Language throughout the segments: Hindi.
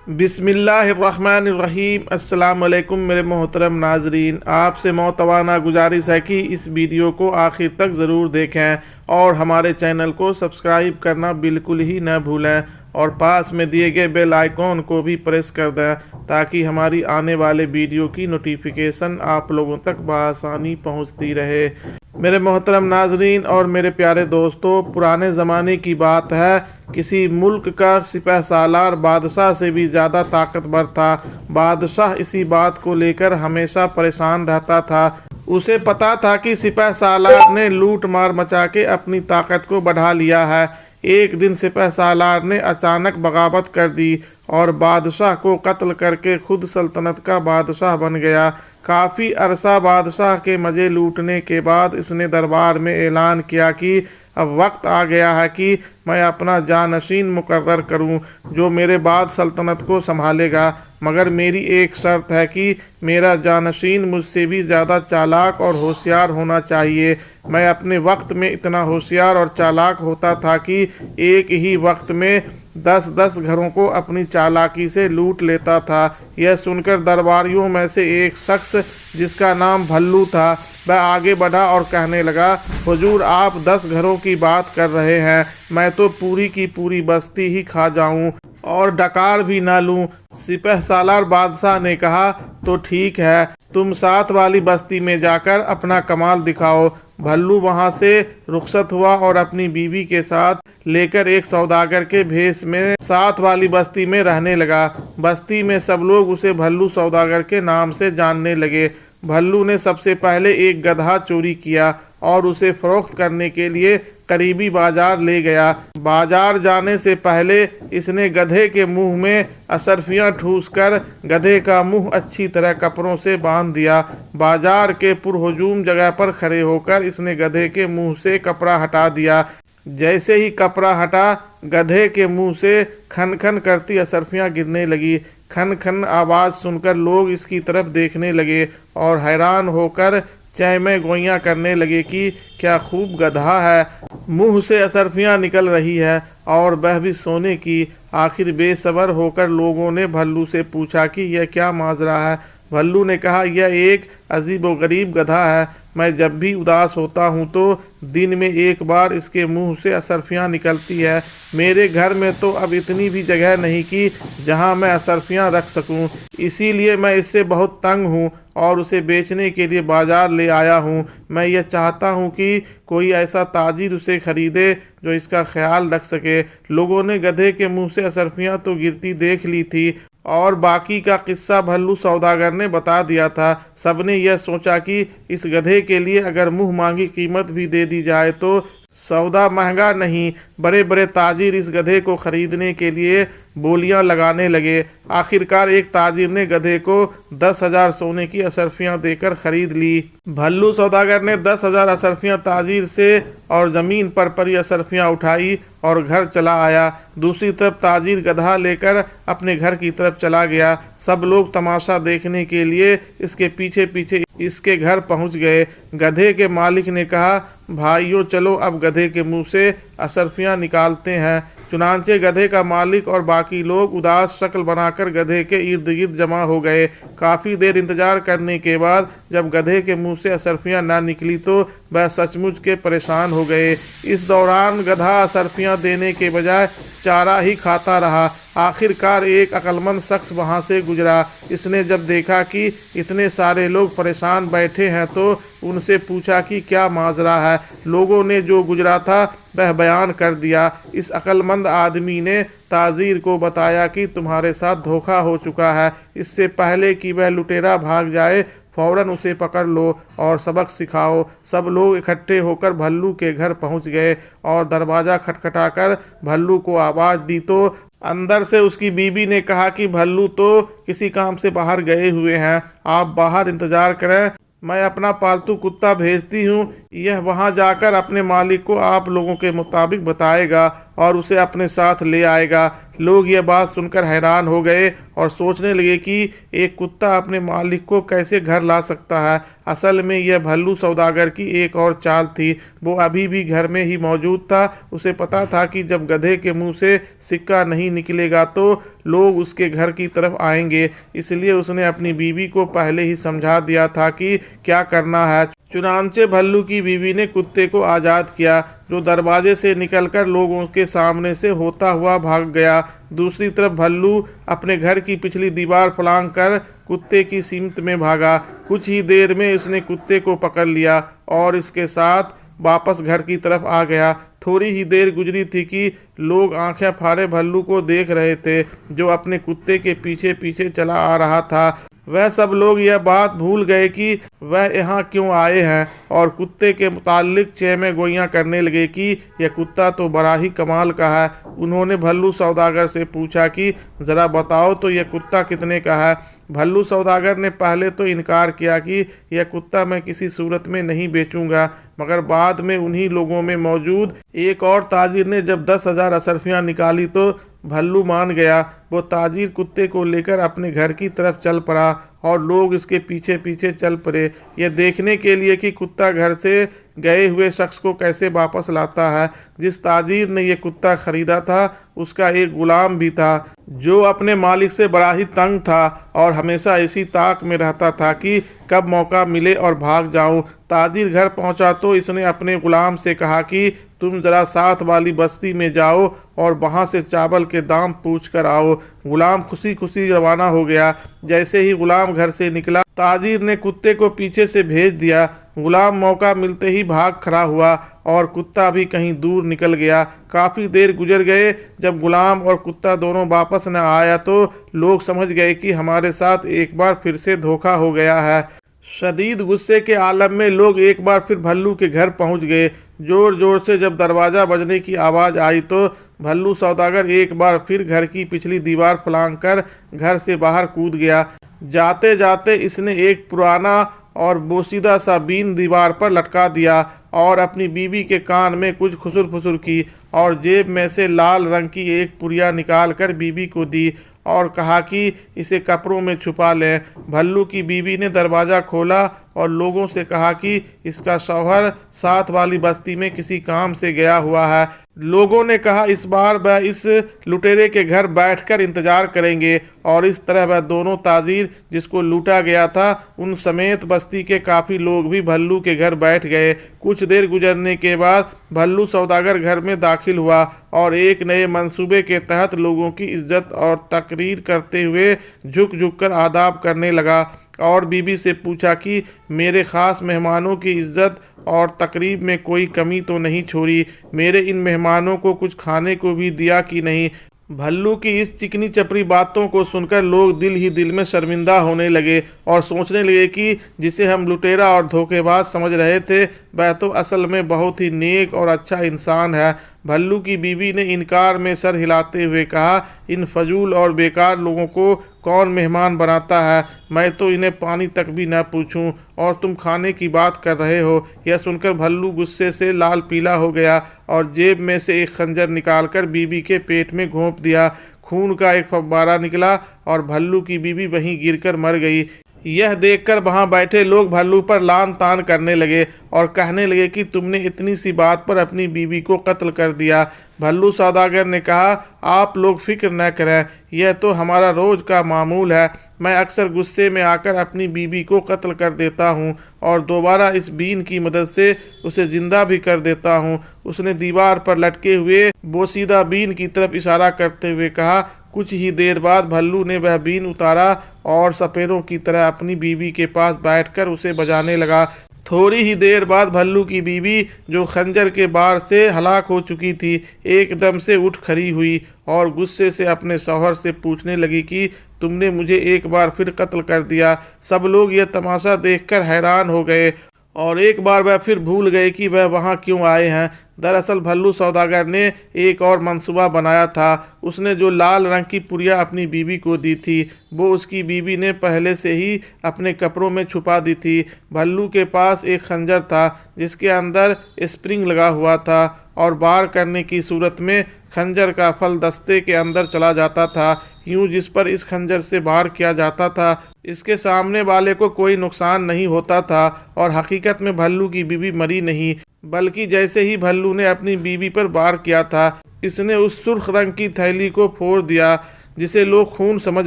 बिस्मिल्लाहिर्रहमानिर्रहीम। अस्सलाम वालेकुम मेरे मोहतरम नाजरीन, आपसे मोतवाना गुजारिश है कि इस वीडियो को आखिर तक ज़रूर देखें और हमारे चैनल को सब्सक्राइब करना बिल्कुल ही न भूलें और पास में दिए गए बेल आइकॉन को भी प्रेस कर दें ताकि हमारी आने वाले वीडियो की नोटिफिकेशन आप लोगों तक बआसानी पहुंचती रहे। मेरे मोहतरम नाजरीन और मेरे प्यारे दोस्तों, पुराने ज़माने की बात है, किसी मुल्क का सिपह सालार बादशाह से भी ज़्यादा ताकतवर था। बादशाह इसी बात को लेकर हमेशा परेशान रहता था। उसे पता था कि सिपह सालार ने लूट मार मचा के अपनी ताकत को बढ़ा लिया है। एक दिन सिपह सालार ने अचानक बगावत कर दी और बादशाह को कत्ल करके खुद सल्तनत का बादशाह बन गया। काफ़ी अरसा बादशाह के मज़े लूटने के बाद इसने दरबार में ऐलान किया कि अब वक्त आ गया है कि मैं अपना जानशीन मुकर्रर करूं जो मेरे बाद सल्तनत को संभालेगा, मगर मेरी एक शर्त है कि मेरा जानशीन मुझसे भी ज़्यादा चालाक और होशियार होना चाहिए। मैं अपने वक्त में इतना होशियार और चालाक होता था कि एक ही वक्त में 10-10 घरों को अपनी चालाकी से लूट लेता था। यह सुनकर दरबारियों में से एक शख्स जिसका नाम भल्लू था, वह आगे बढ़ा और कहने लगा, हुजूर आप 10 घरों की बात कर रहे हैं, मैं तो पूरी की पूरी बस्ती ही खा जाऊं और डकार भी ना लूं। सिपह सालार बादशाह ने कहा, तो ठीक है, तुम साथ वाली बस्ती में जाकर अपना कमाल दिखाओ। भल्लू वहां से रुखसत हुआ और अपनी बीवी के साथ लेकर एक सौदागर के भेष में साथ वाली बस्ती में रहने लगा। बस्ती में सब लोग उसे भल्लू सौदागर के नाम से जानने लगे। भल्लू ने सबसे पहले एक गधा चोरी किया और उसे फरोख्त करने के लिए करीबी बाजार ले गया। बाजार जाने से पहले इसने गधे के मुंह में अशर्फियाँ ठूसकर गधे का मुंह अच्छी तरह कपड़ों से बांध दिया। बाजार के पुरहुजूम जगह पर खड़े होकर इसने गधे के मुंह से कपड़ा हटा दिया। जैसे ही कपड़ा हटा, गधे के मुंह से खन खन करती अशर्फियाँ गिरने लगी। खन खन आवाज़ सुनकर लोग इसकी तरफ देखने लगे और हैरान होकर चै में गोइयाँ करने लगे कि क्या खूब गधा है, मुंह से अशर्फियाँ निकल रही है और वह भी सोने की। आखिर बेसब्र होकर लोगों ने भल्लू से पूछा कि यह क्या माजरा है। भल्लू ने कहा, यह एक अजीब व गरीब गधा है। मैं जब भी उदास होता हूँ तो दिन में एक बार इसके मुंह से अशर्फियाँ निकलती है। मेरे घर में तो अब इतनी भी जगह नहीं कि जहाँ मैं अशर्फियाँ रख सकूँ, इसीलिए मैं इससे बहुत तंग हूँ और उसे बेचने के लिए बाजार ले आया हूँ। मैं यह चाहता हूँ कि कोई ऐसा ताजिर उसे खरीदे जो इसका ख्याल रख सके। लोगों ने गधे के मुंह से अशर्फियाँ तो गिरती देख ली थी और बाकी का किस्सा भल्लू सौदागर ने बता दिया था। सबने यह सोचा कि इस गधे के लिए अगर मुंह मांगी कीमत भी दे दी जाए तो सौदा महंगा नहीं। बड़े बड़े ताजिर इस गधे को खरीदने के लिए बोलियां लगाने लगे। आखिरकार एक ताजिर ने गधे को 10,000 सोने की अशर्फियाँ देकर खरीद ली। भल्लू सौदागर ने 10,000 अशर्फियाँ ताजिर से और ज़मीन पर पड़ी अशर्फियाँ उठाई और घर चला आया। दूसरी तरफ ताजिर गधा लेकर अपने घर की तरफ चला गया। सब लोग तमाशा देखने के लिए इसके पीछे पीछे इसके घर पहुंच गए। गधे के मालिक ने कहा, भाइयों चलो अब गधे के मुंह से अशर्फियाँ निकालते हैं। चुनांचे गधे का मालिक और बाकी लोग उदास शक्ल बनाकर गधे के इर्द गिर्द जमा हो गए। काफ़ी देर इंतजार करने के बाद जब गधे के मुंह से अशर्फियाँ ना निकली तो वह सचमुच के परेशान हो गए। इस दौरान गधा अशर्फियाँ देने के बजाय चारा ही खाता रहा। आखिरकार एक अक्लमंद शख्स वहां से गुजरा। इसने जब देखा कि इतने सारे लोग परेशान बैठे हैं तो उनसे पूछा कि क्या माजरा है। लोगों ने जो गुजरा था वह बयान कर दिया। इस अक्लमंद आदमी ने ताजीर को बताया कि तुम्हारे साथ धोखा हो चुका है। इससे पहले कि वह लुटेरा भाग जाए फौरन उसे पकड़ लो और सबक सिखाओ। सब लोग इकट्ठे होकर भल्लू के घर पहुंच गए और दरवाज़ा खटखटाकर भल्लू को आवाज़ दी तो अंदर से उसकी बीवी ने कहा कि भल्लू तो किसी काम से बाहर गए हुए हैं, आप बाहर इंतज़ार करें, मैं अपना पालतू कुत्ता भेजती हूँ, यह वहाँ जाकर अपने मालिक को आप लोगों के मुताबिक बताएगा और उसे अपने साथ ले आएगा। लोग यह बात सुनकर हैरान हो गए और सोचने लगे कि एक कुत्ता अपने मालिक को कैसे घर ला सकता है। असल में यह भल्लू सौदागर की एक और चाल थी। वो अभी भी घर में ही मौजूद था। उसे पता था कि जब गधे के मुंह से सिक्का नहीं निकलेगा तो लोग उसके घर की तरफ आएंगे, इसलिए उसने अपनी बीवी को पहले ही समझा दिया था कि क्या करना है। चुनांचे भल्लू की बीवी ने कुत्ते को आज़ाद किया, जो दरवाजे से निकलकर लोगों के सामने से होता हुआ भाग गया। दूसरी तरफ भल्लू अपने घर की पिछली दीवार फलांग कर कुत्ते की सीमत में भागा। कुछ ही देर में उसने कुत्ते को पकड़ लिया और इसके साथ वापस घर की तरफ आ गया। थोड़ी ही देर गुजरी थी कि लोग आंखें फाड़े भल्लू को देख रहे थे, जो अपने कुत्ते के पीछे पीछे चला आ रहा था। वह सब लोग यह बात भूल गए कि वह यहाँ क्यों आए हैं और कुत्ते के मुताल्लिक चेमे गोइयाँ करने लगे कि यह कुत्ता तो बड़ा ही कमाल का है। उन्होंने भल्लू सौदागर से पूछा कि ज़रा बताओ तो यह कुत्ता कितने का है। भल्लू सौदागर ने पहले तो इनकार किया कि यह कुत्ता मैं किसी सूरत में नहीं बेचूंगा, मगर बाद में उन्हीं लोगों में मौजूद एक और ताजिर ने जब 10,000 अशरफियाँ निकाली तो भल्लू मान गया। वो ताजिर कुत्ते को लेकर अपने घर की तरफ चल पड़ा और लोग इसके पीछे पीछे चल पड़े, यह देखने के लिए कि कुत्ता घर से गए हुए शख्स को कैसे वापस लाता है। जिस ताजिर ने यह कुत्ता खरीदा था उसका एक गुलाम भी था, जो अपने मालिक से बड़ा ही तंग था और हमेशा इसी ताक में रहता था कि कब मौका मिले और भाग जाऊं। ताजिर घर पहुंचा तो इसने अपने गुलाम से कहा कि तुम ज़रा साथ वाली बस्ती में जाओ और वहां से चावल के दाम पूछ कर आओ। गुलाम खुशी खुशी रवाना हो गया। जैसे ही गुलाम घर से निकला, ताजिर ने कुत्ते को पीछे से भेज दिया। गुलाम मौका मिलते ही भाग खड़ा हुआ और कुत्ता भी कहीं दूर निकल गया। काफ़ी देर गुजर गए। जब गुलाम और कुत्ता दोनों वापस न आया तो लोग समझ गए कि हमारे साथ एक बार फिर से धोखा हो गया है। शदीद गुस्से के आलम में लोग एक बार फिर भल्लू के घर पहुंच गए। जोर जोर से जब दरवाज़ा बजने की आवाज़ आई तो भल्लू सौदागर एक बार फिर घर की पिछली दीवार फलांग कर घर से बाहर कूद गया। जाते जाते इसने एक पुराना और बोसीदा सा बीन दीवार पर लटका दिया और अपनी बीवी के कान में कुछ खुसुर फुसुर की और जेब में से लाल रंग की एक पुड़िया निकाल कर बीवी को दी और कहा कि इसे कपड़ों में छुपा लें। भल्लू की बीवी ने दरवाज़ा खोला और लोगों से कहा कि इसका शौहर साथ वाली बस्ती में किसी काम से गया हुआ है। लोगों ने कहा इस बार वह इस लुटेरे के घर बैठकर इंतजार करेंगे और इस तरह वह दोनों ताजिर जिसको लूटा गया था उन समेत बस्ती के काफ़ी लोग भी भल्लू के घर बैठ गए। कुछ देर गुजरने के बाद भल्लू सौदागर घर में दाखिल हुआ और एक नए मंसूबे के तहत लोगों की इज्जत और तकरीर करते हुए झुक झुक कर आदाब करने लगा और बीबी से पूछा कि मेरे ख़ास मेहमानों की इज्जत और तकरीब में कोई कमी तो नहीं छोड़ी, मेरे इन मेहमानों को कुछ खाने को भी दिया कि नहीं। भल्लू की इस चिकनी चपड़ी बातों को सुनकर लोग दिल ही दिल में शर्मिंदा होने लगे और सोचने लगे कि जिसे हम लुटेरा और धोखेबाज समझ रहे थे वह तो असल में बहुत ही नेक और अच्छा इंसान है। भल्लू की बीवी ने इनकार में सर हिलाते हुए कहा, इन फजूल और बेकार लोगों को कौन मेहमान बनाता है, मैं तो इन्हें पानी तक भी न पूछूं और तुम खाने की बात कर रहे हो। यह सुनकर भल्लू गुस्से से लाल पीला हो गया और जेब में से एक खंजर निकालकर बीवी के पेट में घोंप दिया। खून का एक फव्वारा निकला और भल्लू की बीवी वहीं गिरकर मर गई। यह देखकर वहां बैठे लोग भल्लू पर लान तान करने लगे और कहने लगे कि तुमने इतनी सी बात पर अपनी बीवी को कत्ल कर दिया। भल्लू सौदागर ने कहा, आप लोग फिक्र न करें, यह तो हमारा रोज़ का मामूल है। मैं अक्सर गुस्से में आकर अपनी बीवी को कत्ल कर देता हूँ और दोबारा इस बीन की मदद से उसे ज़िंदा भी कर देता हूँ। उसने दीवार पर लटके हुए बोसीदा बीन की तरफ इशारा करते हुए कहा। कुछ ही देर बाद भल्लू ने वह बीन उतारा और सपेरों की तरह अपनी बीवी के पास बैठकर उसे बजाने लगा। थोड़ी ही देर बाद भल्लू की बीवी, जो खंजर के बार से हलाक हो चुकी थी, एकदम से उठ खड़ी हुई और गुस्से से अपने शौहर से पूछने लगी कि तुमने मुझे एक बार फिर कत्ल कर दिया। सब लोग यह तमाशा देखकर हैरान हो गए और एक बार वह फिर भूल गए कि वह वहाँ क्यों आए हैं। दरअसल भल्लू सौदागर ने एक और मंसूबा बनाया था। उसने जो लाल रंग की पुड़िया अपनी बीवी को दी थी वो उसकी बीवी ने पहले से ही अपने कपड़ों में छुपा दी थी। भल्लू के पास एक खंजर था जिसके अंदर स्प्रिंग लगा हुआ था और वार करने की सूरत में खंजर का फल दस्ते के अंदर चला जाता था। यूं जिस पर इस खंजर से वार किया जाता था इसके सामने वाले को कोई नुकसान नहीं होता था। और हकीकत में भल्लू की बीवी मरी नहीं, बल्कि जैसे ही भल्लू ने अपनी बीवी पर वार किया था इसने उस सुर्ख रंग की थैली को फोड़ दिया जिसे लोग खून समझ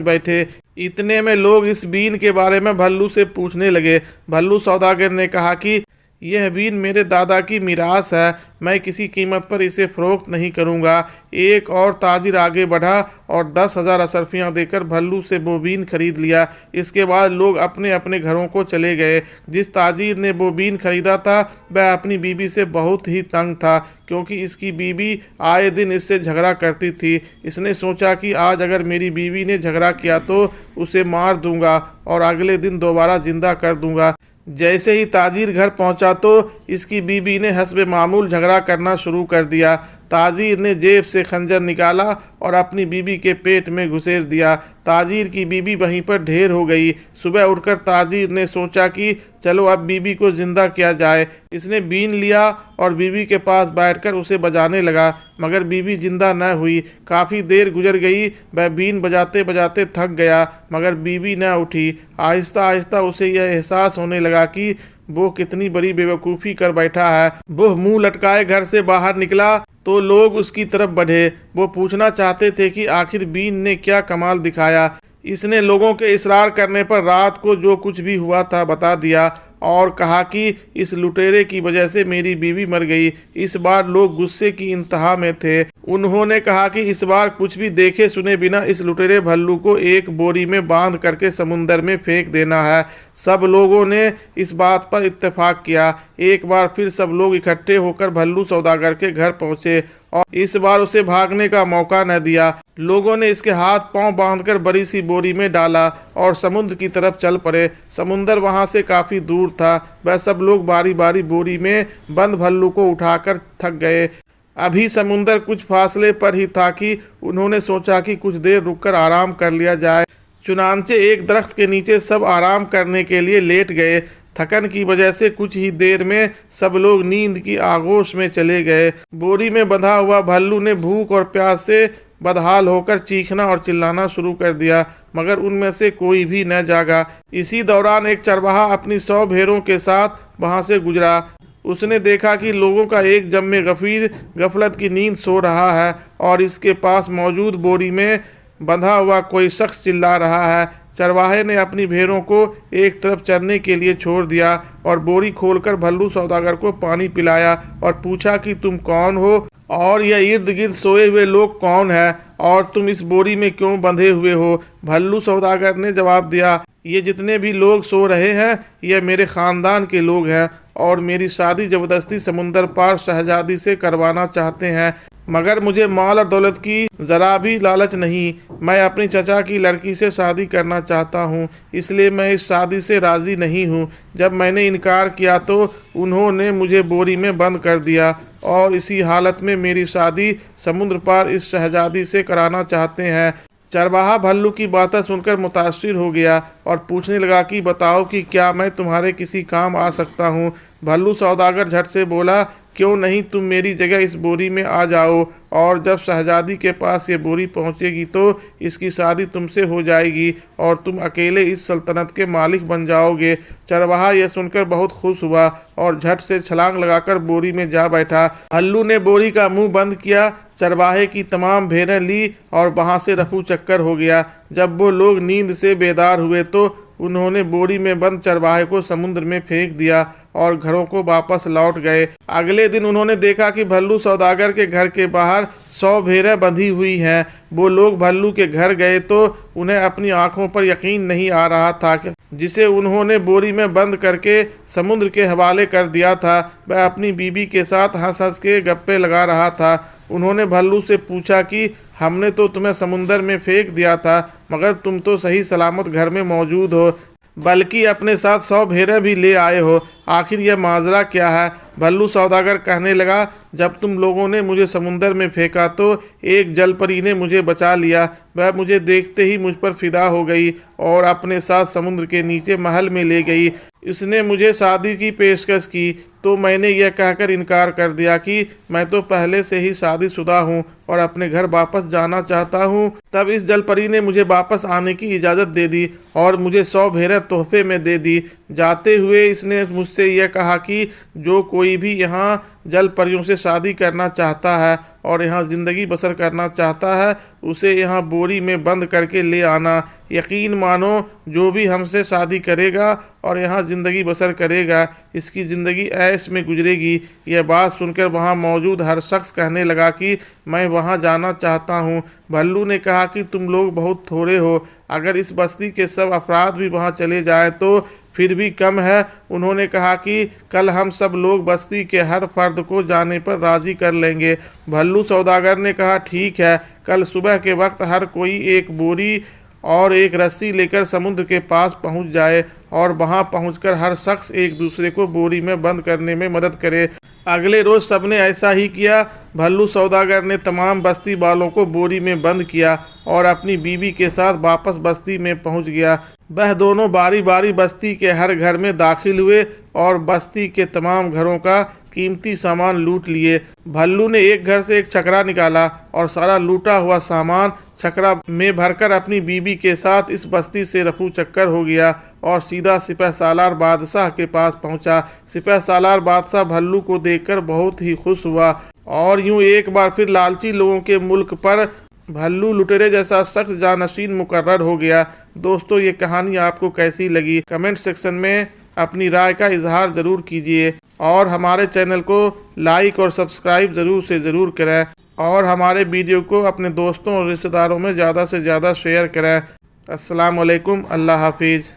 बैठे। इतने में लोग इस बीन के बारे में भल्लू से पूछने लगे। भल्लू सौदागर ने कहा कि यह बीन मेरे दादा की मिरास है, मैं किसी कीमत पर इसे फरोख्त नहीं करूंगा। एक और ताजिर आगे बढ़ा और 10,000 अशरफियाँ देकर भल्लू से वो बीन खरीद लिया। इसके बाद लोग अपने अपने घरों को चले गए। जिस ताजिर ने वो बीन खरीदा था वह अपनी बीवी से बहुत ही तंग था, क्योंकि इसकी बीवी आए दिन इससे झगड़ा करती थी। इसने सोचा कि आज अगर मेरी बीवी ने झगड़ा किया तो उसे मार दूंगा और अगले दिन दोबारा जिंदा कर दूंगा। जैसे ही ताजिर घर पहुंचा तो इसकी बीवी ने हस्बे मामूल झगड़ा करना शुरू कर दिया। ताजिर ने जेब से खंजर निकाला और अपनी बीवी के पेट में घुसेड़ दिया। ताजिर की बीवी वहीं पर ढेर हो गई। सुबह उठकर ताजिर ने सोचा कि चलो अब बीवी को जिंदा किया जाए। इसने बीन लिया और बीवी के पास बैठकर उसे बजाने लगा, मगर बीवी जिंदा न हुई। काफ़ी देर गुजर गई, वह बीन बजाते बजाते थक गया मगर बीवी न उठी। आहिस्ता आहिस्ता उसे यह एहसास होने लगा कि वो कितनी बड़ी बेवकूफ़ी कर बैठा है। वो मुंह लटकाए घर से बाहर निकला तो लोग उसकी तरफ बढ़े। वो पूछना चाहते थे कि आखिर बीन ने क्या कमाल दिखाया। इसने लोगों के इसरार करने पर रात को जो कुछ भी हुआ था बता दिया और कहा कि इस लुटेरे की वजह से मेरी बीवी मर गई। इस बार लोग गुस्से की इंतहा में थे। उन्होंने कहा कि इस बार कुछ भी देखे सुने बिना इस लुटेरे भल्लू को एक बोरी में बांध करके समुंदर में फेंक देना है। सब लोगों ने इस बात पर इत्तेफाक किया। एक बार फिर सब लोग इकट्ठे होकर भल्लू सौदागर के घर पहुंचे और इस बार उसे भागने का मौका न दिया। लोगों ने इसके हाथ पांव बांधकर बड़ी सी बोरी में डाला और समुद्र की तरफ चल पड़े। समुंदर वहां से काफ़ी दूर था। वह सब लोग बारी बारी बोरी में बंद भल्लू को उठाकर थक गए। अभी समुंदर कुछ फासले पर ही था कि उन्होंने सोचा कि कुछ देर रुककर आराम कर लिया जाए। चुनांचे एक दरख्त के नीचे सब आराम करने के लिए लेट गए। थकन की वजह से कुछ ही देर में सब लोग नींद की आगोश में चले गए। बोरी में बंधा हुआ भल्लू ने भूख और प्यास से बदहाल होकर चीखना और चिल्लाना शुरू कर दिया, मगर उनमें से कोई भी न जागा। इसी दौरान एक चरवाहा अपनी 100 भेड़ों के साथ वहां से गुजरा। उसने देखा कि लोगों का एक जम्मे गफीर गफलत की नींद सो रहा है और इसके पास मौजूद बोरी में बंधा हुआ कोई शख्स चिल्ला रहा है। चरवाहे ने अपनी भेड़ों को एक तरफ चरने के लिए छोड़ दिया और बोरी खोलकर भल्लू सौदागर को पानी पिलाया और पूछा कि तुम कौन हो और यह इर्द गिर्द सोए हुए लोग कौन है और तुम इस बोरी में क्यों बंधे हुए हो। भल्लू सौदागर ने जवाब दिया, ये जितने भी लोग सो रहे हैं यह मेरे ख़ानदान के लोग हैं और मेरी शादी ज़बरदस्ती समुंदर पार शहजादी से करवाना चाहते हैं, मगर मुझे माल और दौलत की ज़रा भी लालच नहीं। मैं अपनी चचा की लड़की से शादी करना चाहता हूँ, इसलिए मैं इस शादी से राज़ी नहीं हूँ। जब मैंने इनकार किया तो उन्होंने मुझे बोरी में बंद कर दिया और इसी हालत में मेरी शादी समुद्र पार इस शहजादी से कराना चाहते हैं। चरवाहा भल्लू की बातें सुनकर मुतासिर हो गया और पूछने लगा कि बताओ कि क्या मैं तुम्हारे किसी काम आ सकता हूँ। भल्लू सौदागर झट से बोला, क्यों नहीं, तुम मेरी जगह इस बोरी में आ जाओ और जब शहजादी के पास ये बोरी पहुंचेगी तो इसकी शादी तुमसे हो जाएगी और तुम अकेले इस सल्तनत के मालिक बन जाओगे। चरवाहा यह सुनकर बहुत खुश हुआ और झट से छलांग लगाकर बोरी में जा बैठा। भल्लू ने बोरी का मुंह बंद किया, चरवाहे की तमाम भेड़ें ली और वहां से रफू चक्कर हो गया। जब वो लोग नींद से बेदार हुए तो उन्होंने बोरी में बंद चरवाहे को समुद्र में फेंक दिया और घरों को वापस लौट गए। अगले दिन उन्होंने देखा कि भल्लू सौदागर के घर के बाहर 100 भेड़ें बंधी हुई हैं। वो लोग भल्लू के घर गए तो उन्हें अपनी आंखों पर यकीन नहीं आ रहा था कि जिसे उन्होंने बोरी में बंद करके समुद्र के हवाले कर दिया था वह अपनी बीवी के साथ हंस हंस के गप्पे लगा रहा था। उन्होंने भल्लू से पूछा कि हमने तो तुम्हें समुंदर में फेंक दिया था, मगर तुम तो सही सलामत घर में मौजूद हो, बल्कि अपने साथ 100 भेड़ें भी ले आए हो। आखिर यह माजरा क्या है? भल्लू सौदागर कहने लगा, जब तुम लोगों ने मुझे समुंदर में फेंका तो एक जलपरी ने मुझे बचा लिया। वह मुझे देखते ही मुझ पर फिदा हो गई और अपने साथ समुद्र के नीचे महल में ले गई। उसने मुझे शादी की पेशकश की तो मैंने यह कहकर इनकार कर दिया कि मैं तो पहले से ही शादीशुदा हूँ और अपने घर वापस जाना चाहता हूँ। तब इस जलपरी ने मुझे वापस आने की इजाज़त दे दी और मुझे 100 भेड़ें तोहफे में दे दी। जाते हुए इसने मुझसे यह कहा कि जो कोई भी यहाँ जलपरियों से शादी करना चाहता है और यहाँ ज़िंदगी बसर करना चाहता है उसे यहाँ बोरी में बंद करके ले आना। यकीन मानो जो भी हमसे शादी करेगा और यहाँ ज़िंदगी बसर करेगा इसकी ज़िंदगी ऐश में गुजरेगी। यह बात सुनकर वहाँ मौजूद हर शख्स कहने लगा कि मैं वहाँ जाना चाहता हूँ। भल्लू ने कहा कि तुम लोग बहुत थोड़े हो, अगर इस बस्ती के सब अफराद भी वहाँ चले जाएं तो फिर भी कम है। उन्होंने कहा कि कल हम सब लोग बस्ती के हर फर्द को जाने पर राज़ी कर लेंगे। भल्लू सौदागर ने कहा ठीक है, कल सुबह के वक्त हर कोई एक बोरी और एक रस्सी लेकर समुद्र के पास पहुंच जाए और वहां पहुंचकर हर शख्स एक दूसरे को बोरी में बंद करने में मदद करे। अगले रोज सबने ऐसा ही किया। भल्लू सौदागर ने तमाम बस्ती वालों को बोरी में बंद किया और अपनी बीवी के साथ वापस बस्ती में पहुंच गया। वह दोनों बारी बारी बस्ती के हर घर में दाखिल हुए और बस्ती के तमाम घरों का कीमती सामान लूट लिए। भल्लू ने एक घर से एक छकरा निकाला और सारा लूटा हुआ सामान छकरा में भरकर अपनी बीवी के साथ इस बस्ती से रफू चक्कर हो गया और सीधा सिपहसालार बादशाह के पास पहुंचा। सिपहसालार बादशाह भल्लू को देखकर बहुत ही खुश हुआ और यूं एक बार फिर लालची लोगों के मुल्क पर भल्लू लुटेरे जैसा शख्स जानशीन मुकर्रर हो गया। दोस्तों, ये कहानी आपको कैसी लगी कमेंट सेक्शन में अपनी राय का इजहार ज़रूर कीजिए और हमारे चैनल को लाइक और सब्सक्राइब ज़रूर से ज़रूर करें और हमारे वीडियो को अपने दोस्तों और रिश्तेदारों में ज़्यादा से ज़्यादा शेयर करें। अस्सलाम वालेकुम, अल्लाह हाफिज़।